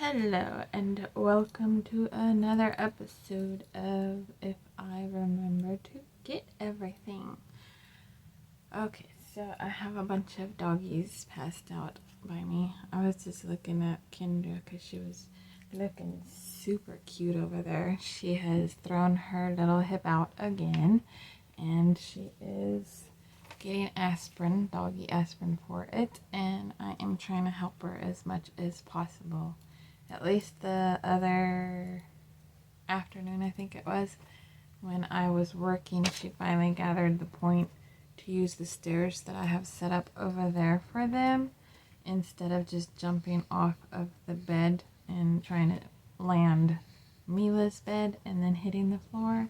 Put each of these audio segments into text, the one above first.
Hello and welcome to another episode of If I Remember to Get Everything. Okay, so I have a bunch of doggies passed out by me. I was just looking at Kendra because she was looking super cute over there. She has thrown her little hip out again and she is getting aspirin, doggy aspirin for it, and I am trying to help her as much as possible. At least the other afternoon, I think it was, when I was working, she finally gathered the point to use the stairs that I have set up over there for them instead of just jumping off of the bed and trying to land Mila's bed and then hitting the floor.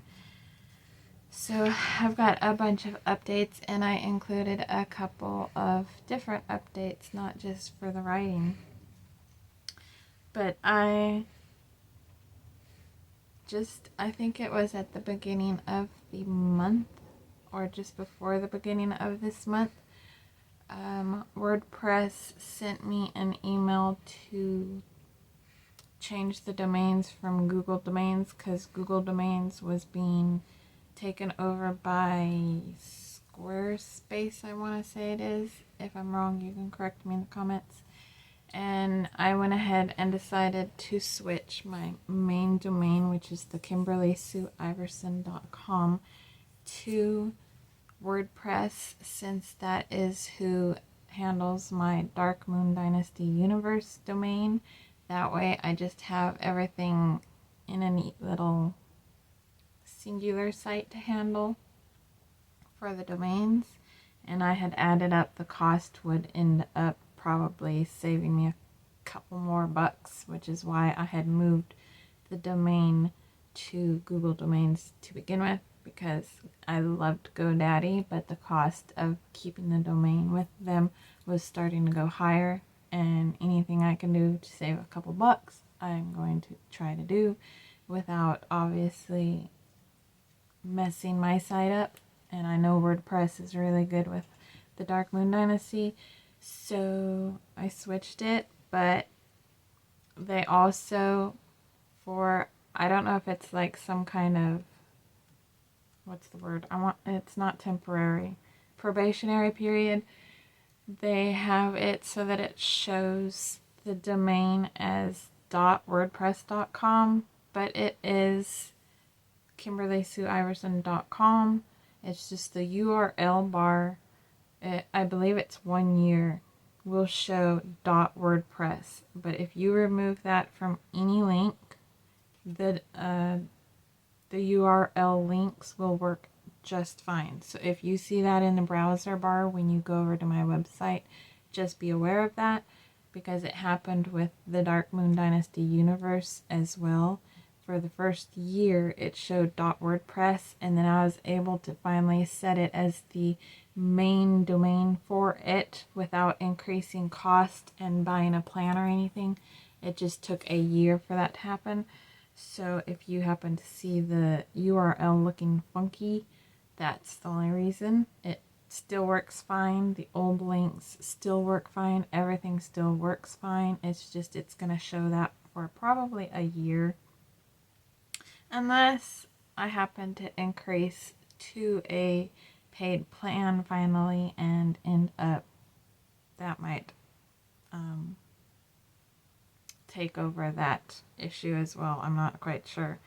So I've got a bunch of updates, and I included a couple of different updates, not just for the writing. But I think it was at the beginning of the month or just before the beginning of this month, WordPress sent me an email to change the domains from Google Domains because Google Domains was being taken over by Squarespace, I want to say it is. If I'm wrong, you can correct me in the comments. And I went ahead and decided to switch my main domain, which is the KimberlySueIverson.com, to WordPress, since that is who handles my Dark Moon Dynasty Universe domain. That way I just have everything in a neat little singular site to handle for the domains. And I had added up the cost would end up probably saving me a couple more bucks, which is why I had moved the domain to Google Domains to begin with, because I loved GoDaddy, but the cost of keeping the domain with them was starting to go higher, and anything I can do to save a couple bucks, I'm going to try to do without obviously messing my site up. And I know WordPress is really good with the Dark Moon Dynasty, so I switched it. But they also, I don't know if it's like some kind of, what's the word? It's not temporary, probationary period. They have it so that it shows the domain as .wordpress.com, but it is KimberlySueIverson.com. It's just the URL bar. I believe it's 1 year will show .wordpress, but if you remove that from any link, the URL links will work just fine. So if you see that in the browser bar when you go over to my website, just be aware of that, because it happened with the Dark Moon Dynasty Universe as well. For the first year, it showed .wordpress, and then I was able to finally set it as the main domain for it without increasing cost and buying a plan or anything. It just took a year for that to happen. So if you happen to see the URL looking funky, that's the only reason. It still works fine. The old links still work fine. Everything still works fine. It's just it's going to show that for probably a year, unless I happen to increase to a paid plan finally and end up, that might take over that issue as well. I'm not quite sure.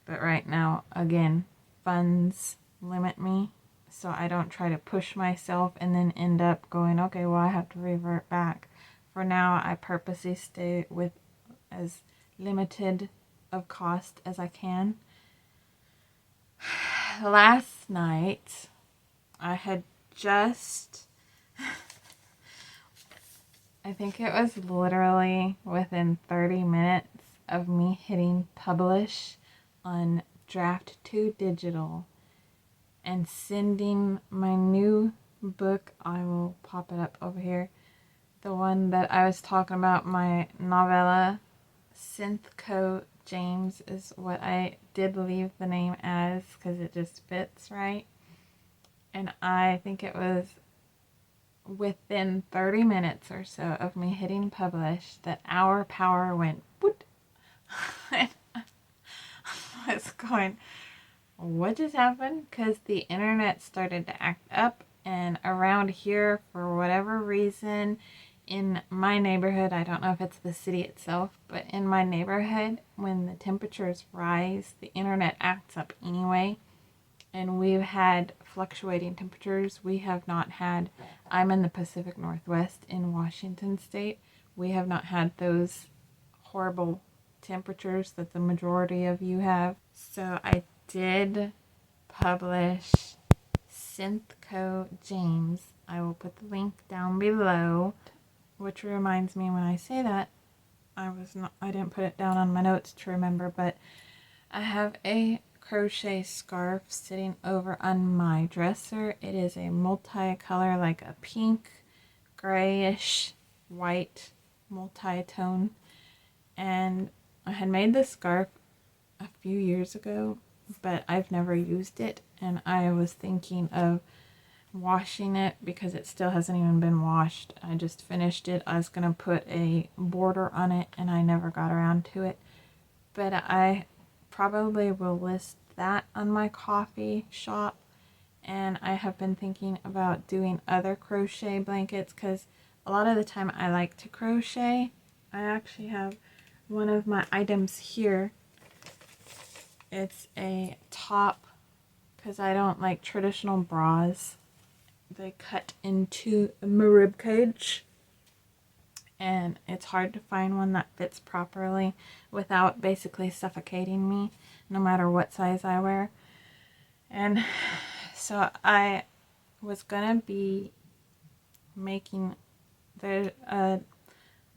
But right now, again, funds limit me, so I don't try to push myself and then end up going, okay, well, I have to revert back. For now, I purposely stay with as limited of cost as I can. Last night, I had just, I think it was literally within 30 minutes of me hitting publish on Draft 2 Digital and sending my new book. I will pop it up over here. The one that I was talking about, my novella, Synthco James is what I did leave the name as because it just fits right. And I think it was within 30 minutes or so of me hitting publish that our power went boot I was going, what just happened? Because the internet started to act up, and around here, for whatever reason, in my neighborhood, I don't know if it's the city itself, but in my neighborhood, when the temperatures rise, the internet acts up anyway. And we've had fluctuating temperatures. We have not had, I'm in the Pacific Northwest in Washington State. We have not had those horrible temperatures that the majority of you have. So I did publish Synthco James. I will put the link down below, which reminds me when I say that, I didn't put it down on my notes to remember, but I have a crochet scarf sitting over on my dresser. It is a multicolor, like a pink, grayish, white multi-tone, and I had made this scarf a few years ago, but I've never used it, and I was thinking of washing it because it still hasn't even been washed. I just finished it. I was gonna put a border on it and I never got around to it, but I probably will list that on my coffee shop. And I have been thinking about doing other crochet blankets because a lot of the time I like to crochet. I actually have one of my items here. It's a top because I don't like traditional bras. They cut into my rib cage, and it's hard to find one that fits properly without basically suffocating me, no matter what size I wear. And so I was gonna be making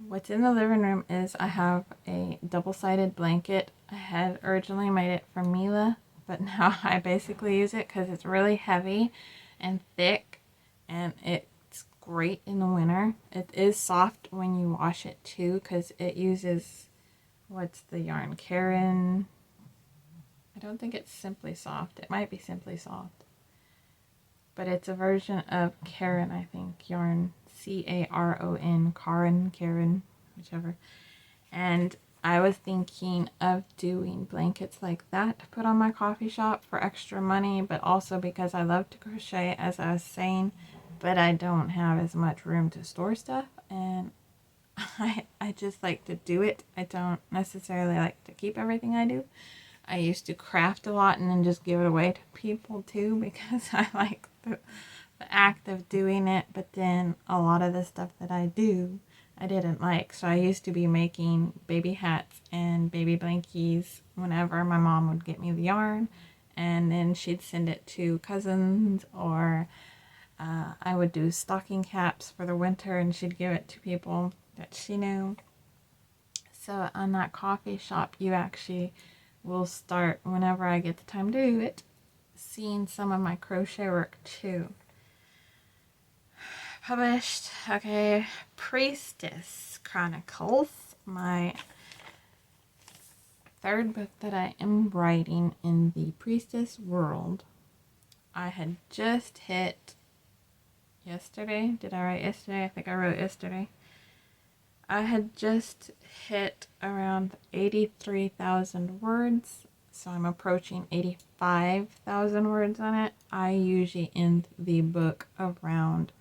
what's in the living room is I have a double-sided blanket. I had originally made it for Mila, but now I basically use it because it's really heavy and thick, and it's great in the winter. It is soft when you wash it too, because it uses, what's the yarn? Karen. I don't think it's Simply Soft. It might be Simply Soft, but it's a version of Karen, I think. Yarn, Caron, Karen, whichever. And I was thinking of doing blankets like that to put on my coffee shop for extra money, but also because I love to crochet, as I was saying, but I don't have as much room to store stuff, and I just like to do it. I don't necessarily like to keep everything I do. I used to craft a lot and then just give it away to people too, because I like the act of doing it, but then a lot of the stuff that I do I didn't like. So I used to be making baby hats and baby blankies whenever my mom would get me the yarn, and then she'd send it to cousins, or I would do stocking caps for the winter and she'd give it to people that she knew. So on that coffee shop, you actually will start, whenever I get the time to do it, seeing some of my crochet work too. Published, okay, Priestess Chronicles, my third book that I am writing in the Priestess world. I had just hit yesterday. Did I write yesterday? I think I wrote yesterday. I had just hit around 83,000 words, so I'm approaching 85,000 words on it. I usually end the book around,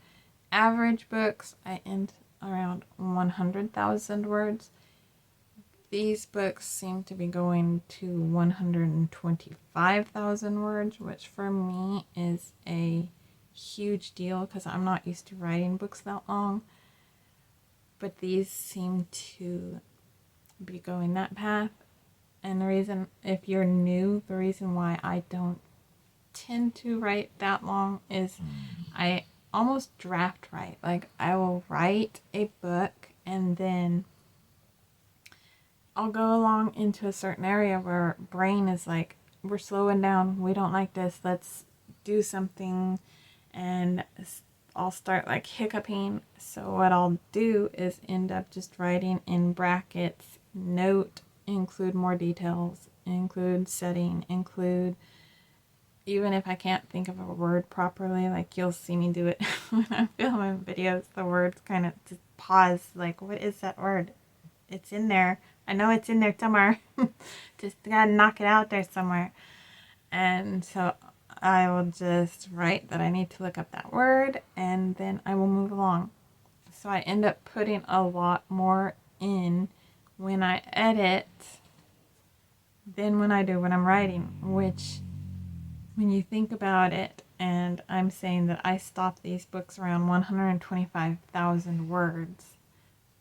average books, I end around 100,000 words. These books seem to be going to 125,000 words, which for me is a huge deal because I'm not used to writing books that long. But these seem to be going that path. And the reason, if you're new, the reason why I don't tend to write that long is I almost draft write. Like, I will write a book and then I'll go along into a certain area where brain is like, we're slowing down, we don't like this, let's do something, and I'll start like hiccuping. So what I'll do is end up just writing in brackets, note, include more details, include setting, include, even if I can't think of a word properly, like you'll see me do it when I'm filming videos, the words kind of just pause, like, what is that word? It's in there. I know it's in there somewhere. Just gotta knock it out there somewhere. And so I will just write that I need to look up that word, and then I will move along. So I end up putting a lot more in when I edit than when I do when I'm writing, which, when you think about it, and I'm saying that I stop these books around 125,000 words,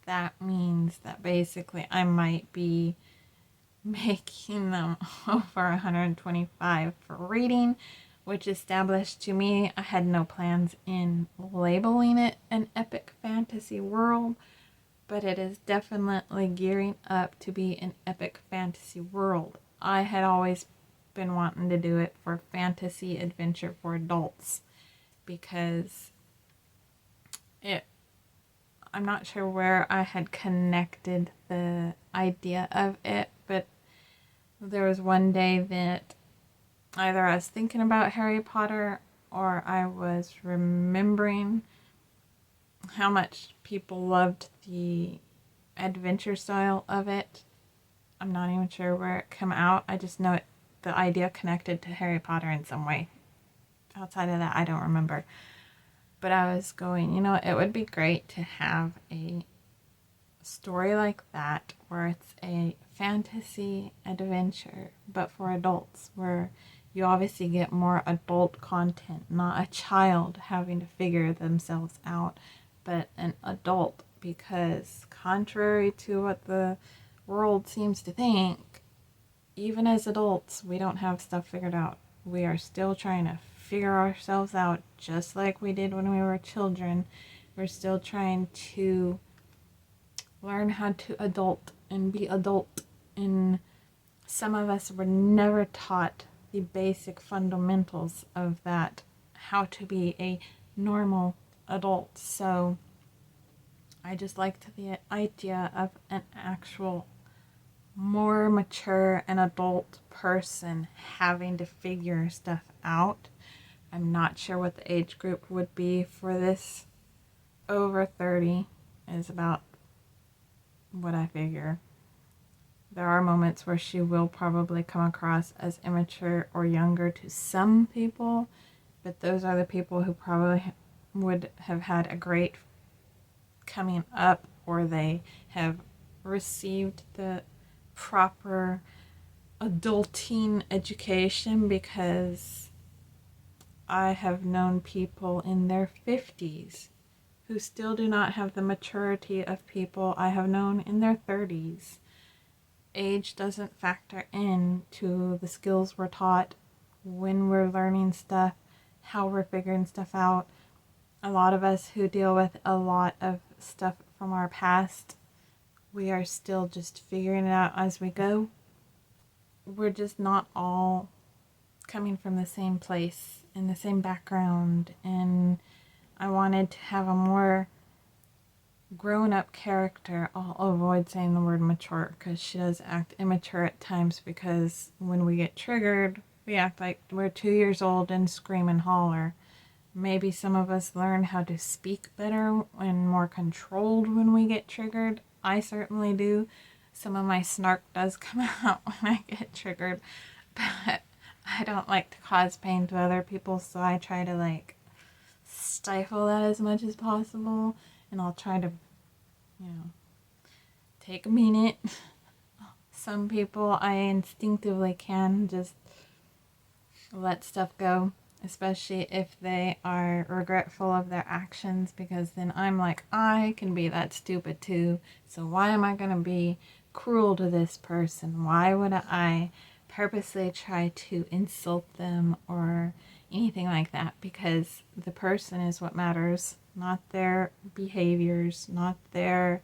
that means that basically I might be making them over 125 for reading, which established to me I had no plans in labeling it an epic fantasy world, but it is definitely gearing up to be an epic fantasy world. I had always been wanting to do it for fantasy adventure for adults because I'm not sure where I had connected the idea of it, but there was one day that either I was thinking about Harry Potter or I was remembering how much people loved the adventure style of it. I'm not even sure where it came out. I just know the idea connected to Harry Potter in some way. Outside of that, I don't remember. But I was going, it would be great to have a story like that where it's a fantasy adventure, but for adults, where you obviously get more adult content, not a child having to figure themselves out, but an adult, because contrary to what the world seems to think, even as adults, we don't have stuff figured out. We are still trying to figure ourselves out just like we did when we were children. We're still trying to learn how to adult and be adult, and some of us were never taught the basic fundamentals of that, how to be a normal adult. So I just liked the idea of an actual more mature and adult person having to figure stuff out. I'm not sure what the age group would be for this. Over 30 is about what I figure. There are moments where she will probably come across as immature or younger to some people, but those are the people who probably would have had a great coming up, or they have received the proper adulting education, because I have known people in their 50s who still do not have the maturity of people I have known in their 30s. Age doesn't factor in to the skills we're taught when we're learning stuff, how we're figuring stuff out. A lot of us who deal with a lot of stuff from our past, we are still just figuring it out as we go. We're just not all coming from the same place and the same background, and I wanted to have a more grown-up character. I'll avoid saying the word mature because she does act immature at times, because when we get triggered, we act like we're 2 years old and scream and holler. Maybe some of us learn how to speak better and more controlled when we get triggered. I certainly do. Some of my snark does come out when I get triggered, but I don't like to cause pain to other people, so I try to stifle that as much as possible, and I'll try to, take a minute. Some people I instinctively can just let stuff go, especially if they are regretful of their actions, because then I'm like, I can be that stupid too, so why am I going to be cruel to this person? Why would I purposely try to insult them or anything like that? Because the person is what matters, not their behaviors, not their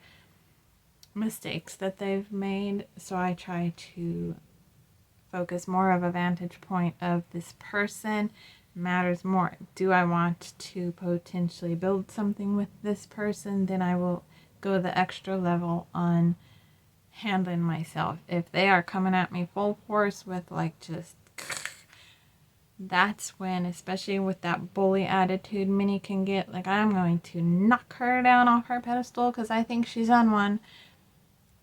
mistakes that they've made. So I try to focus more of a vantage point of this person matters more. Do I want to potentially build something with this person? Then I will go the extra level on handling myself. If they are coming at me full force with that's when, especially with that bully attitude Minnie can get, I'm going to knock her down off her pedestal because I think she's on one.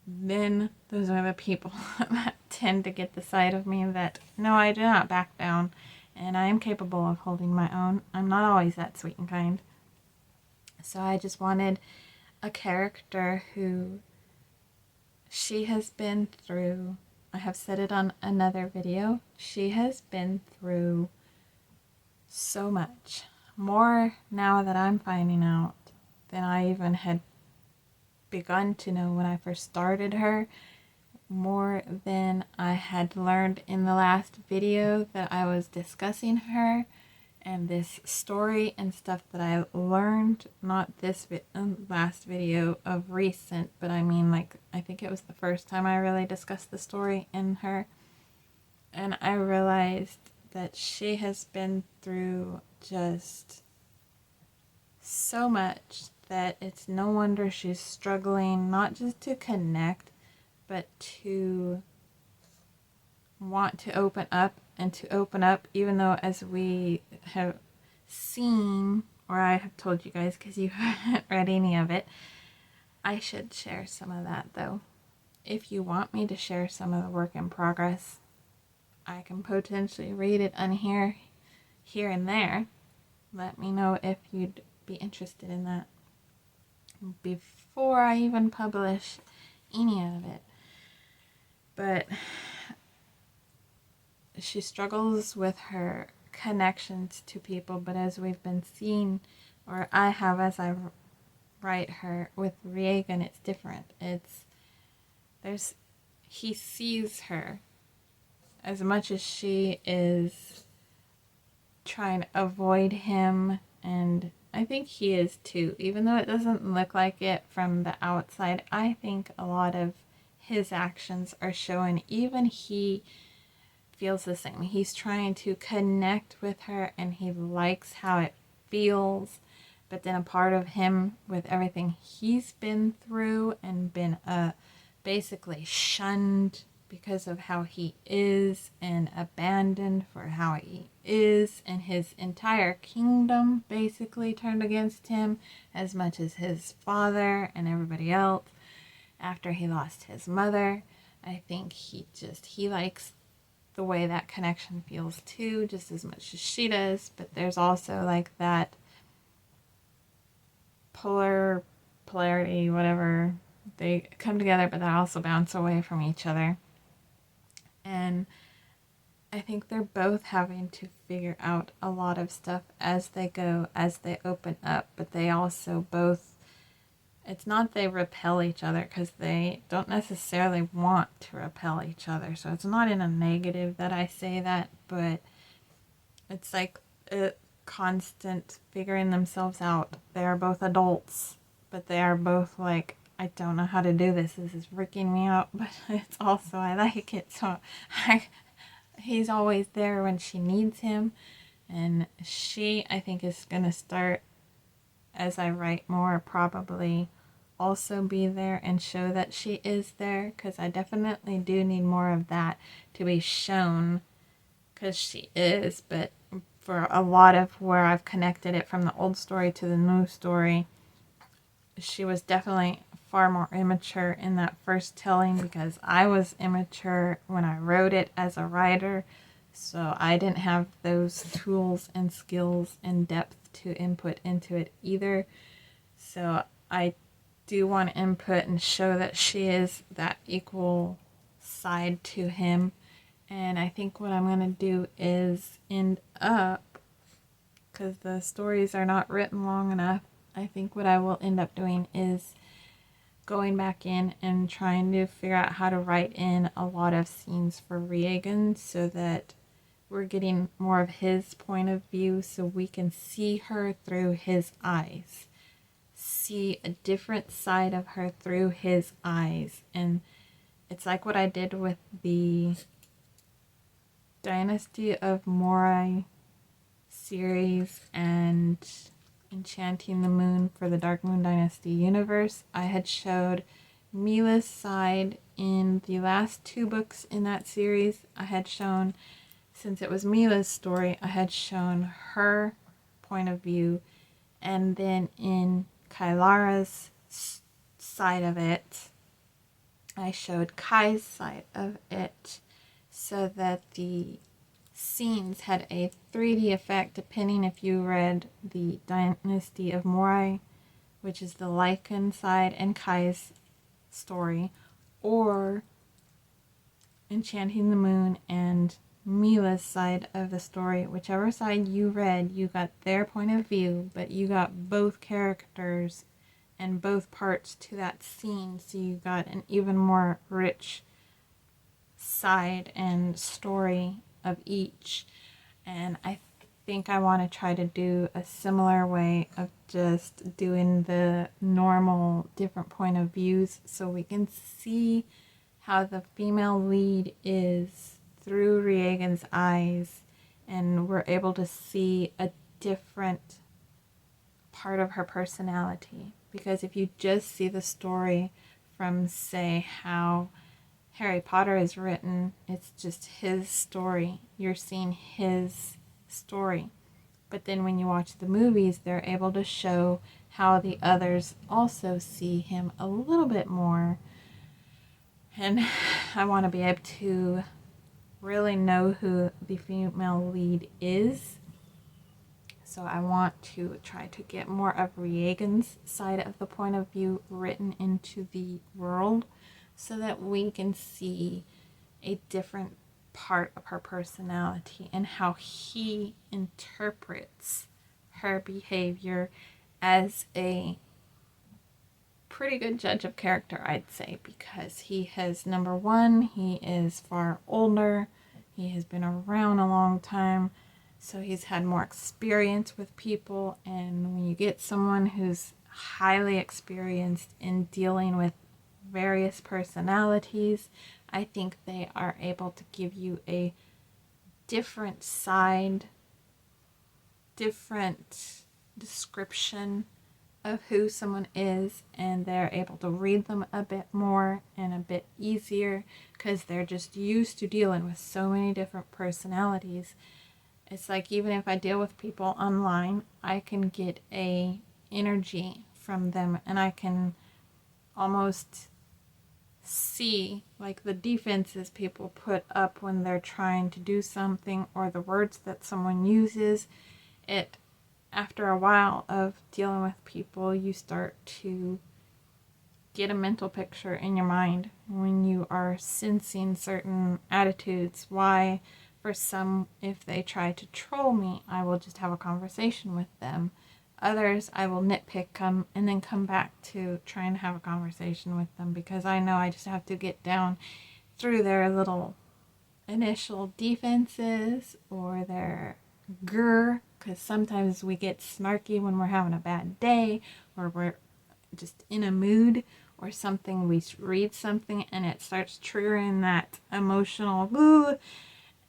then those are the people that tend to get the side of me that, no, I do not back down, and I am capable of holding my own. I'm not always that sweet and kind. So I just wanted a character who she has been through. I have said it on another video. She has been through so much. More now that I'm finding out than I even had begun to know when I first started her. More than I had learned in the last video that I was discussing her, and this story and stuff that I learned, not this last video of recent, but I mean, like, I think it was the first time I really discussed the story in her, and I realized that she has been through just so much that it's no wonder she's struggling, not just to connect, but to want to open up, and to open up, even though, as we have seen, or I have told you guys because you haven't read any of it, I should share some of that though. If you want me to share some of the work in progress, I can potentially read it on here and there. Let me know if you'd be interested in that before I even publish any of it. But she struggles with her connections to people, but as we've been seeing, or I have as I write her with Reagan, it's different. He sees her as much as she is trying to avoid him, and I think he is too, even though it doesn't look like it from the outside. I think a lot of his actions are showing even he feels the same. He's trying to connect with her and he likes how it feels, but then a part of him, with everything he's been through and been basically shunned because of how he is, and abandoned for how he is, and his entire kingdom basically turned against him, as much as his father and everybody else after he lost his mother. I think he likes the way that connection feels too, just as much as she does. But there's also like that polarity, whatever. They come together, but they also bounce away from each other. And I think they're both having to figure out a lot of stuff as they go, as they open up. But they also both, it's not they repel each other, because they don't necessarily want to repel each other. So it's not in a negative that I say that, but it's like a constant figuring themselves out. They are both adults, but they are both like, I don't know how to do this. This is freaking me out, but it's also, I like it. So he's always there when she needs him. And she, I think, is going to start, as I write more, probably also be there and show that she is there, because I definitely do need more of that to be shown, because she is. But for a lot of where I've connected it from the old story to the new story, she was definitely far more immature in that first telling, because I was immature when I wrote it as a writer, so I didn't have those tools and skills and depth to input into it either. So I do want to input and show that she is that equal side to him. And I think what I'm going to do is end up, because the stories are not written long enough, I think what I will end up doing is going back in and trying to figure out how to write in a lot of scenes for Reagan, so that we're getting more of his point of view, so we can see her through his eyes, see a different side of her through his eyes. And it's like what I did with the Dynasty of Morai series and Enchanting the Moon for the Dark Moon Dynasty universe. I had showed Mila's side in the last 2 books in that series. I had shown, since it was Mila's story, I had shown her point of view. And then in Kailara's side of it, I showed Kai's side of it so that the scenes had a 3D effect depending if you read the Dynasty of Morai, which is the Lycan side and Kai's story, or Enchanting the Moon and Mila's side of the story. Whichever side you read, you got their point of view, but you got both characters and both parts to that scene, so you got an even more rich side and story of each. And I think I want to try to do a similar way of just doing the normal different point of views so we can see how the female lead is through Riegan's eyes, and we're able to see a different part of her personality. Because if you just see the story from, say, how Harry Potter is written, it's just his story. You're seeing his story. But then when you watch the movies, they're able to show how the others also see him a little bit more. And I want to be able to really know who the female lead is. So I want to try to get more of Riegan's side of the point of view written into the world so that we can see a different part of her personality and how he interprets her behavior as a pretty good judge of character, I'd say, because he has, number one, he is far older, he has been around a long time, so he's had more experience with people. And when you get someone who's highly experienced in dealing with various personalities, I think they are able to give you a different side, different description of who someone is, and they're able to read them a bit more and a bit easier because they're just used to dealing with so many different personalities. It's like, even if I deal with people online, I can get a energy from them, and I can almost see like the defenses people put up when they're trying to do something, or the words that someone uses. It, after a while of dealing with people, you start to get a mental picture in your mind when you are sensing certain attitudes. Why, for some, if they try to troll me, I will just have a conversation with them. Others, I will nitpick them and then come back to trying to have a conversation with them, because I know I just have to get down through their little initial defenses or their grr, because sometimes we get snarky when we're having a bad day or we're just in a mood or something. We read something and it starts triggering that emotional boo.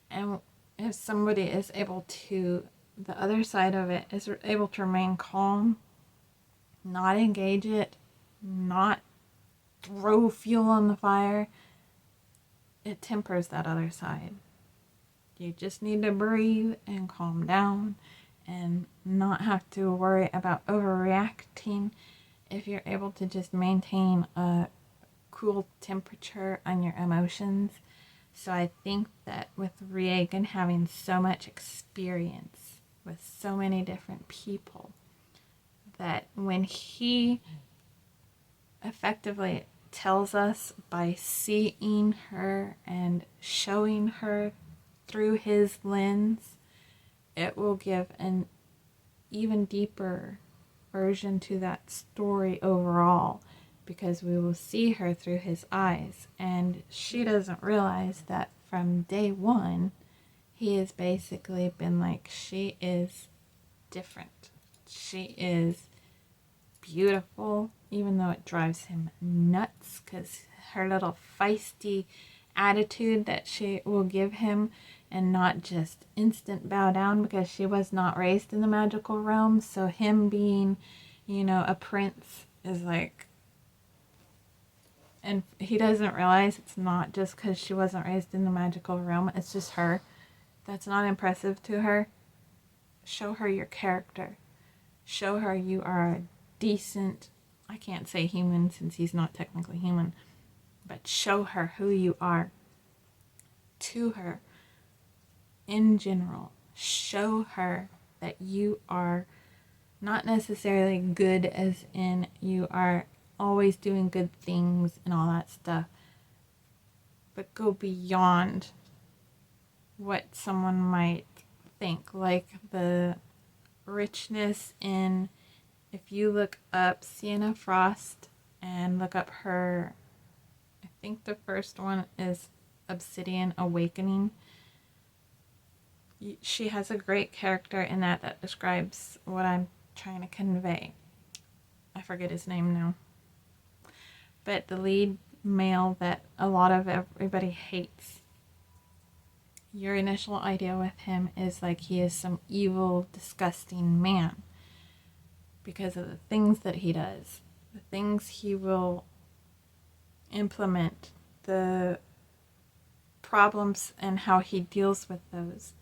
And if somebody is able to, the other side of it is able to remain calm, not engage it, not throw fuel on the fire, it tempers that other side. You just need to breathe and calm down and not have to worry about overreacting if you're able to just maintain a cool temperature on your emotions. So I think that with Riegan having so much experience with so many different people, that when he effectively tells us by seeing her and showing her through his lens, it will give an even deeper version to that story overall, because we will see her through his eyes, and she doesn't realize that from day one he has basically been like, she is different, she is beautiful, even though it drives him nuts, because her little feisty attitude that she will give him, and not just instant bow down, because she was not raised in the magical realm. So him being, a prince is like, and he doesn't realize it's not just because she wasn't raised in the magical realm, it's just her. That's not impressive to her. Show her your character. Show her you are a decent, I can't say human since he's not technically human, but show her who you are to her in general. Show her that you are not necessarily good as in you are always doing good things and all that stuff, but go beyond what someone might think. Like the richness in, if you look up Sienna Frost and look up her, I think the first one is Obsidian Awakening. She has a great character in that describes what I'm trying to convey. I forget his name now. But the lead male that a lot of everybody hates, your initial idea with him is like he is some evil, disgusting man because of the things that he does, the things he will implement, the problems and how he deals with those.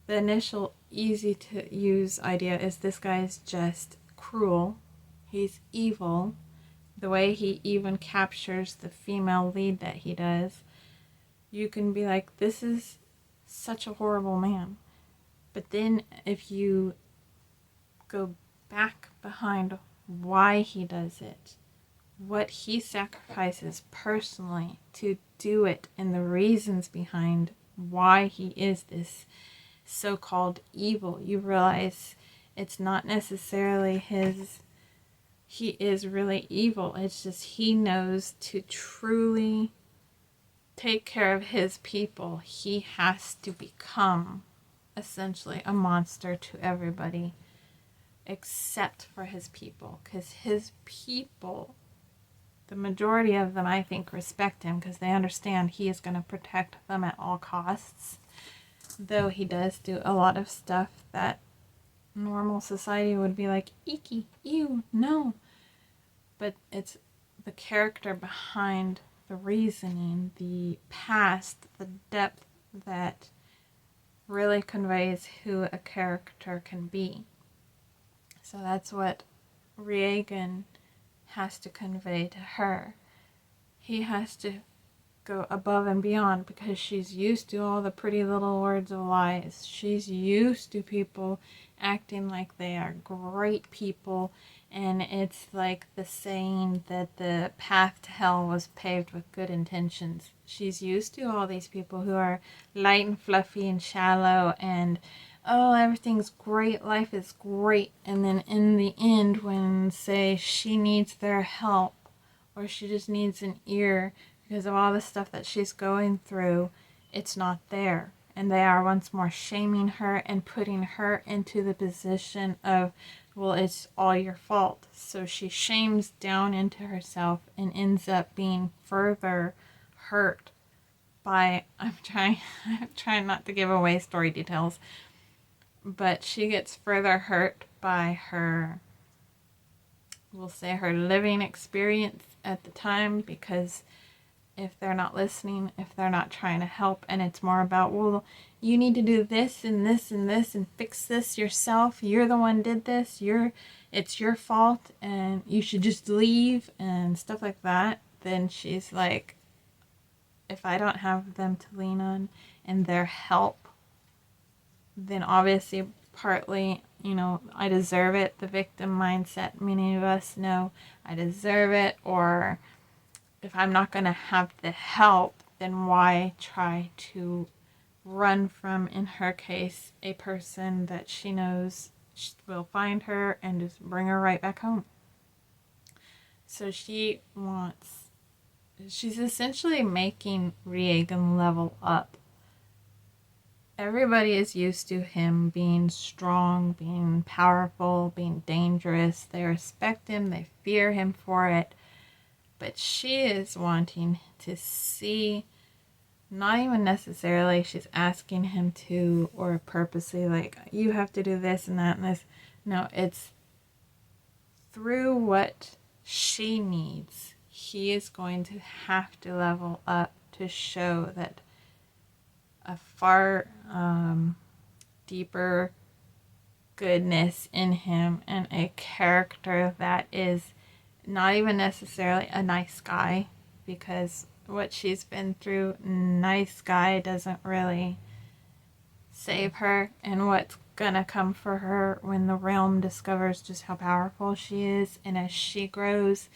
The initial easy to use idea is this guy is just cruel. He's evil. The way he even captures the female lead that he does, you can be like, this is such a horrible man. But then if you go back behind why he does it, what he sacrifices personally to do it, and the reasons behind why he is this so-called evil, you realize it's not necessarily he is really evil. It's just he knows to truly take care of his people, he has to become essentially a monster to everybody except for his people, because his people, the majority of them, I think, respect him because they understand he is going to protect them at all costs. Though he does do a lot of stuff that normal society would be like, icky, ew, no. But it's the character behind the reasoning, the past, the depth that really conveys who a character can be. So that's what Reagan has to convey to her. He has to go above and beyond because she's used to all the pretty little words of lies. She's used to people acting like they are great people, and it's like the saying that the path to hell was paved with good intentions. She's used to all these people who are light and fluffy and shallow and, oh, everything's great, life is great, and then in the end when, say, she needs their help or she just needs an ear because of all the stuff that she's going through, it's not there. And they are once more shaming her and putting her into the position of, well, it's all your fault. So she shames down into herself and ends up being further hurt by, I'm trying not to give away story details, but she gets further hurt by her, we'll say, her living experience at the time, because if they're not listening, if they're not trying to help, and it's more about, well, you need to do this and this and this and fix this yourself. You're the one did this. It's your fault and you should just leave and stuff like that. Then she's like, if I don't have them to lean on and their help, then obviously partly, I deserve it. The victim mindset, many of us know I deserve it, or if I'm not going to have the help, then why try to run from, in her case, a person that she knows will find her and just bring her right back home. So she's essentially making Reagan level up. Everybody is used to him being strong, being powerful, being dangerous. They respect him, they fear him for it. But she is wanting to see, not even necessarily she's asking him to, or purposely like, you have to do this and that and this. No, it's through what she needs. He is going to have to level up to show that a far deeper goodness in him and a character that is not even necessarily a nice guy, because what she's been through, nice guy doesn't really save her, and what's gonna come for her when the realm discovers just how powerful she is. And as she grows,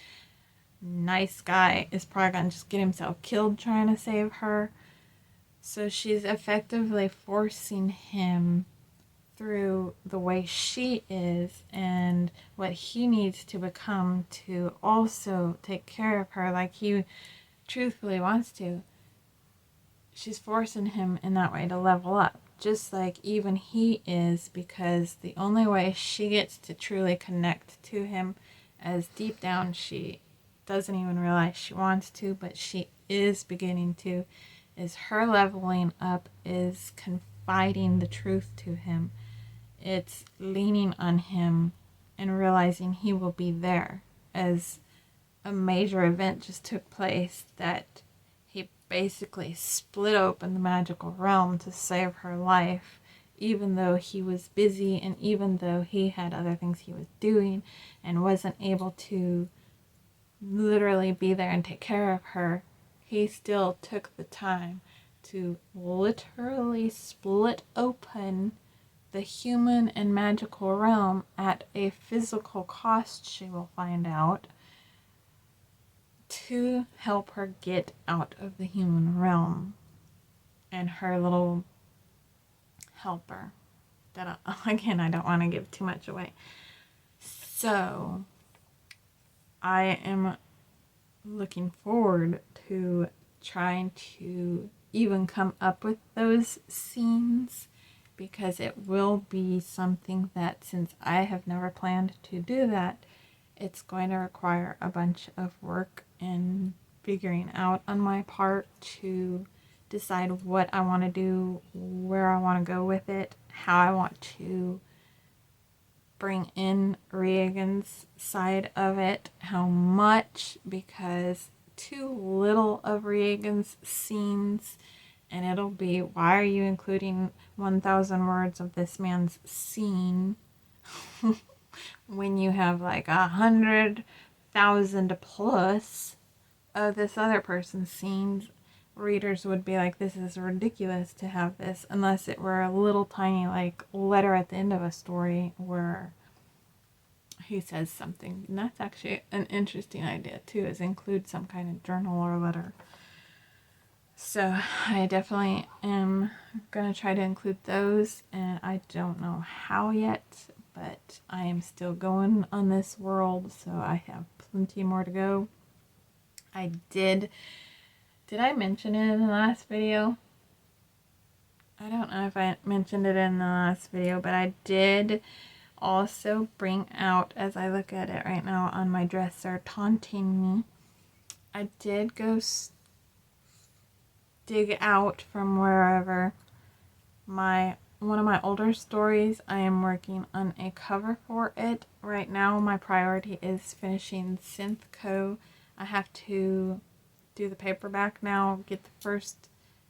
nice guy is probably gonna just get himself killed trying to save her. So she's effectively forcing him through the way she is and what he needs to become to also take care of her like he truthfully wants to. She's forcing him in that way to level up, just like even he is, because the only way she gets to truly connect to him, as deep down she doesn't even realize she wants to, but she is beginning to, is her leveling up is confiding the truth to him. It's leaning on him and realizing he will be there, as a major event just took place that he basically split open the magical realm to save her life, even though he was busy and even though he had other things he was doing and wasn't able to literally be there and take care of her. He still took the time to literally split open the human and magical realm at a physical cost, she will find out, to help her get out of the human realm. And her little helper, that again, I don't want to give too much away. So I am looking forward to trying to even come up with those scenes, because it will be something that, since I have never planned to do that, it's going to require a bunch of work and figuring out on my part to decide what I want to do, where I want to go with it, how I want to bring in Reagan's side of it, how much, because too little of Reagan's scenes, and it'll be, why are you including 1,000 words of this man's scene when you have like 100,000 plus of this other person's scenes? Readers would be like, this is ridiculous to have this, unless it were a little tiny like letter at the end of a story where he says something. And that's actually an interesting idea too, is include some kind of journal or letter. So I definitely am going to try to include those, and I don't know how yet, but I am still going on this world, so I have plenty more to go. I did I mention it in the last video? I don't know if I mentioned it in the last video, but I did also bring out, as I look at it right now on my dresser, taunting me, I did go dig out from wherever one of my older stories. I am working on a cover for it. Right now my priority is finishing Synthco. I have to do the paperback now, get the first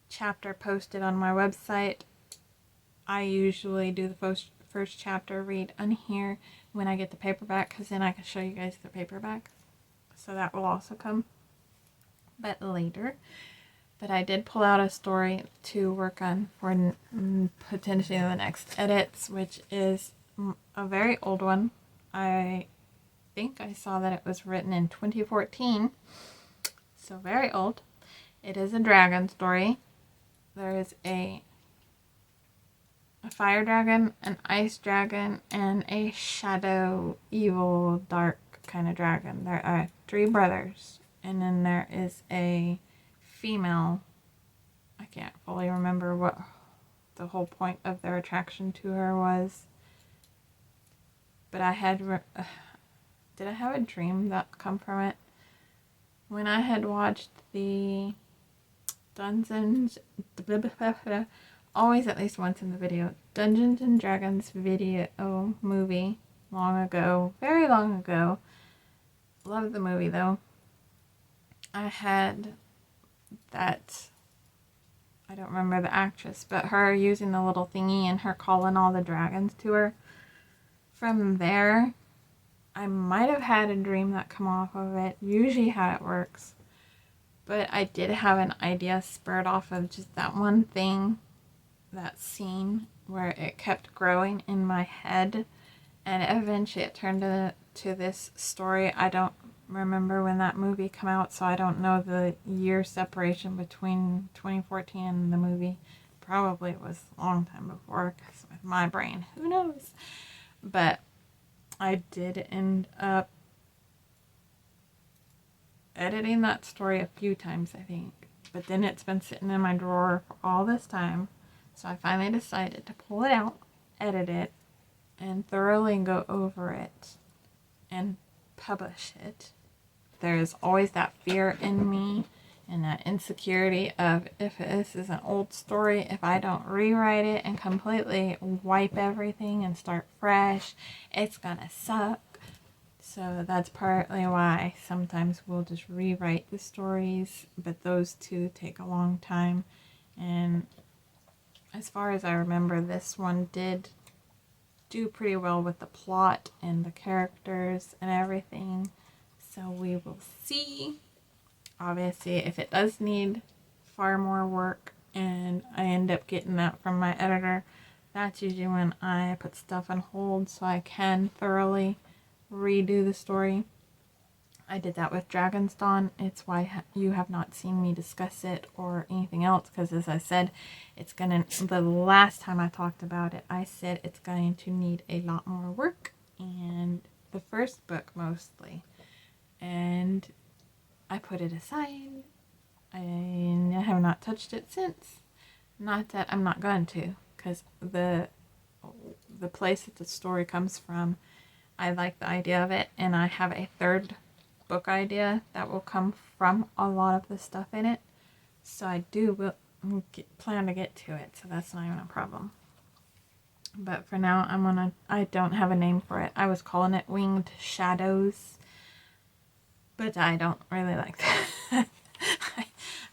chapter posted on my website. I usually do the first chapter read on here when I get the paperback, because then I can show you guys the paperback. So that will also come, but later. But I did pull out a story to work on for potentially the next edits, which is a very old one. I think I saw that it was written in 2014, so very old. It is a dragon story. There is a fire dragon, an ice dragon, and a shadow, evil, dark kind of dragon. There are 3 brothers, and then there is a female. I can't fully remember what the whole point of their attraction to her was, but I had did I have a dream that come from it? When I had watched the Dungeons, always at least once in the video, Dungeons and Dragons video movie long ago, very long ago. Loved the movie though. I had that, I don't remember the actress, but her using the little thingy and her calling all the dragons to her. From there, I might have had a dream that come off of it. Usually how it works But I did have an idea spurred off of just that one thing, that scene where it kept growing in my head, and eventually it turned to this story. I don't remember when that movie came out, so I don't know the year separation between 2014 and the movie. Probably it was a long time before, because with my brain, who knows? But I did end up editing that story a few times, I think. But then it's been sitting in my drawer for all this time. So I finally decided to pull it out, edit it, and thoroughly go over it and publish it. There is always that fear in me and that insecurity of, if this is an old story, if I don't rewrite it and completely wipe everything and start fresh, it's gonna suck. So that's partly why sometimes we'll just rewrite the stories, but those two take a long time. And as far as I remember, this one did do pretty well with the plot and the characters and everything. So we will see. Obviously, if it does need far more work and I end up getting that from my editor, that's usually when I put stuff on hold so I can thoroughly redo the story. I did that with Dragon's Dawn. It's why you have not seen me discuss it or anything else, because as I said, the last time I talked about it, I said it's going to need a lot more work, and the first book mostly. And I put it aside. I have not touched it since. Not that I'm not going to, because the place that the story comes from, I like the idea of it, and I have a third book idea that will come from a lot of the stuff in it. So I plan to get to it, so that's not even a problem. But for now, I don't have a name for it. I was calling it Winged Shadows, but I don't really like that. I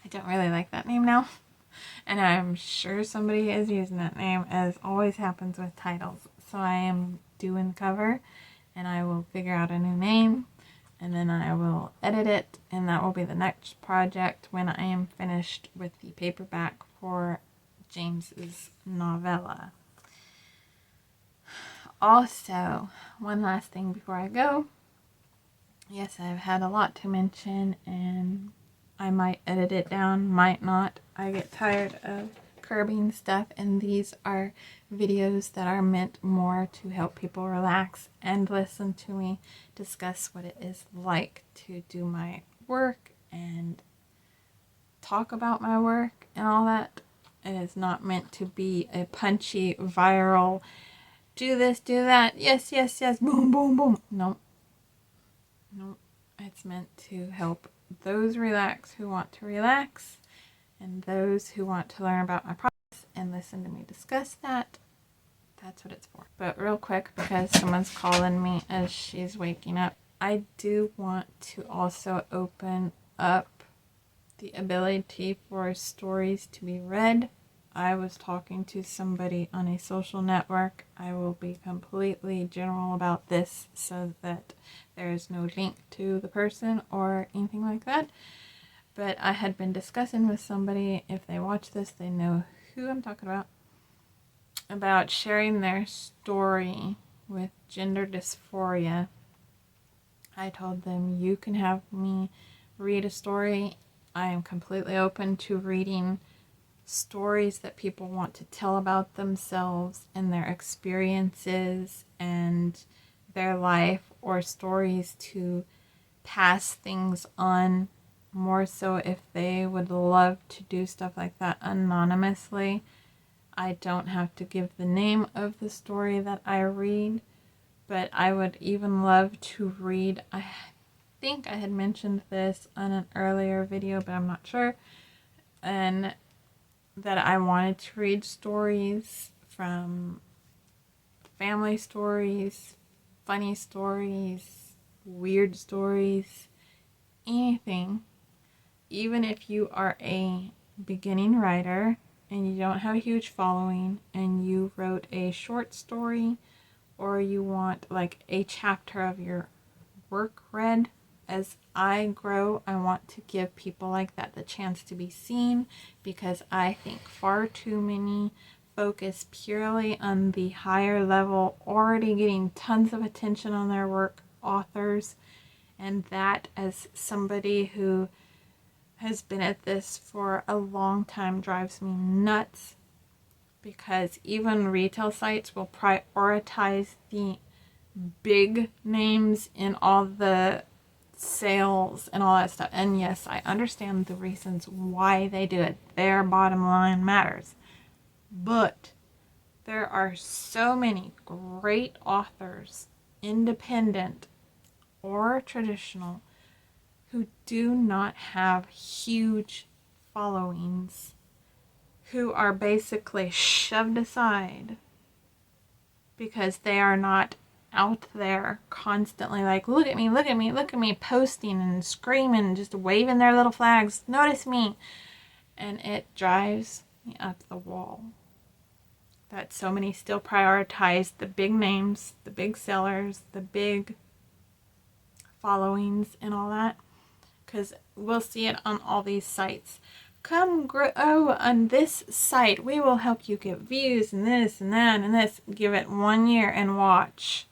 don't really like that name now. And I'm sure somebody is using that name, as always happens with titles. So I am doing the cover, and I will figure out a new name, and then I will edit it, and that will be the next project when I am finished with the paperback for James's novella. Also, one last thing before I go. Yes, I've had a lot to mention, and I might edit it down, might not. I get tired of curbing stuff, and these are videos that are meant more to help people relax and listen to me discuss what it is like to do my work and talk about my work and all that. It is not meant to be a punchy, viral, do this, do that, yes, yes, yes, boom, boom, boom. No. It's meant to help those relax who want to relax, and those who want to learn about my process and listen to me discuss that. That's what it's for. But real quick, because someone's calling me as she's waking up, I do want to also open up the ability for stories to be read. I was talking to somebody on a social network. I will be completely general about this so that there is no link to the person or anything like that. But I had been discussing with somebody, if they watch this, they know who I'm talking about sharing their story with gender dysphoria. I told them, you can have me read a story. I am completely open to reading stories that people want to tell about themselves and their experiences and their life, or stories to pass things on, more so if they would love to do stuff like that anonymously. I don't have to give the name of the story that I read, but I would even love to read, I think I had mentioned this on an earlier video, but I'm not sure, and that I wanted to read stories, from family stories, funny stories, weird stories, anything. Even if you are a beginning writer and you don't have a huge following and you wrote a short story, or you want like a chapter of your work read, as I grow, I want to give people like that the chance to be seen, because I think far too many focus purely on the higher level, already getting tons of attention on their work, authors. And that, as somebody who has been at this for a long time, drives me nuts, because even retail sites will prioritize the big names in all the sales and all that stuff. And yes, I understand the reasons why they do it. Their bottom line matters. But there are so many great authors, independent or traditional, who do not have huge followings, who are basically shoved aside because they are not out there constantly like, look at me, look at me, look at me, posting and screaming, just waving their little flags, notice me. And it drives me up the wall that so many still prioritize the big names, the big sellers, the big followings and all that. Because we'll see it on all these sites. Come grow on this site. We will help you get views and this and that and this. Give it 1 year and watch.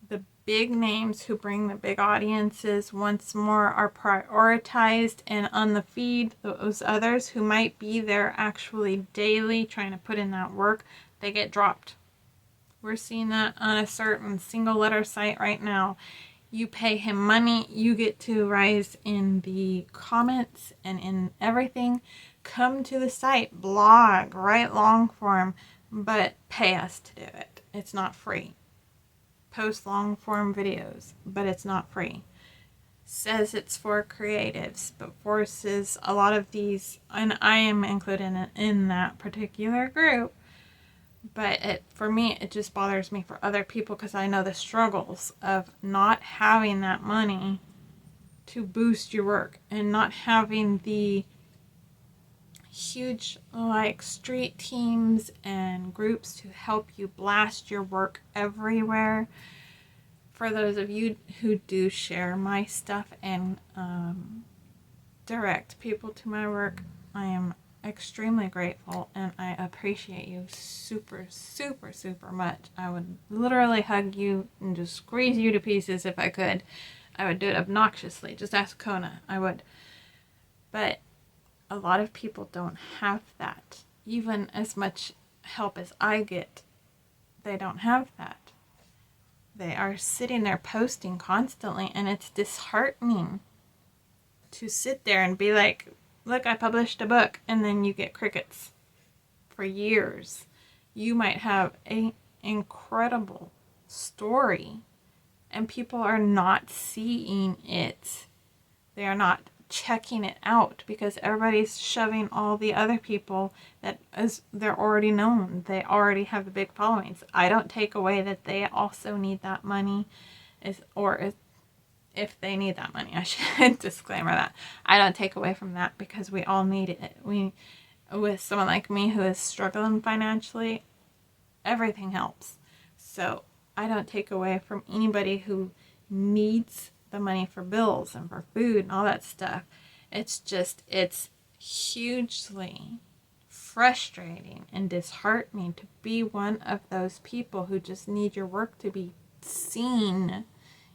The big names who bring the big audiences once more are prioritized, and on the feed, those others who might be there actually daily trying to put in that work, they get dropped. We're seeing that on a certain single letter site right now. You pay him money, you get to rise in the comments and in everything. Come to the site, blog, write long form, but pay us to do it. It's not free. Post long form videos, but it's not free. Says it's for creatives, but forces a lot of these, and I am included in that particular group. But for me, it just bothers me for other people, because I know the struggles of not having that money to boost your work and not having the huge like street teams and groups to help you blast your work everywhere. For those of you who do share my stuff and direct people to my work, I am extremely grateful, and I appreciate you super, super, super much. I would literally hug you and just squeeze you to pieces if I could. I would do it obnoxiously. Just ask Kona. I would. But a lot of people don't have that. Even as much help as I get, they don't have that. They are sitting there posting constantly, and it's disheartening to sit there and be like, look, I published a book, and then you get crickets for years. You might have an incredible story, and people are not seeing it. They are not checking it out, because everybody's shoving all the other people that they're already known. They already have the big followings. I don't take away that they also need that money, if they need that money. I should disclaimer that. I don't take away from that, because we all need it. With someone like me who is struggling financially, everything helps. So I don't take away from anybody who needs the money for bills and for food and all that stuff. It's hugely frustrating and disheartening to be one of those people who just need your work to be seen,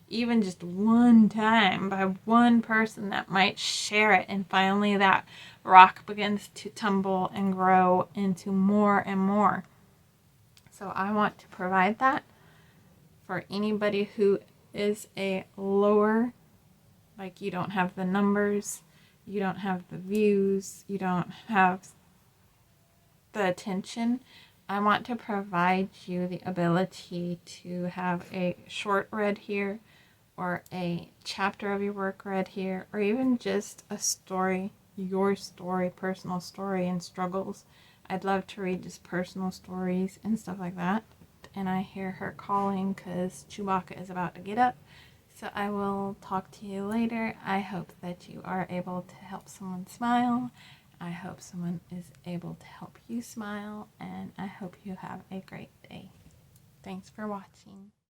even just one time, by one person that might share it, and finally that rock begins to tumble and grow into more and more. So I want to provide that for anybody who is a lower, like you don't have the numbers, you don't have the views, you don't have the attention. I want to provide you the ability to have a short read here, or a chapter of your work read here, or even just a story, your story, personal story and struggles. I'd love to read just personal stories and stuff like that. And I hear her calling because Chewbacca is about to get up. So I will talk to you later. I hope that you are able to help someone smile. I hope someone is able to help you smile. And I hope you have a great day. Thanks for watching.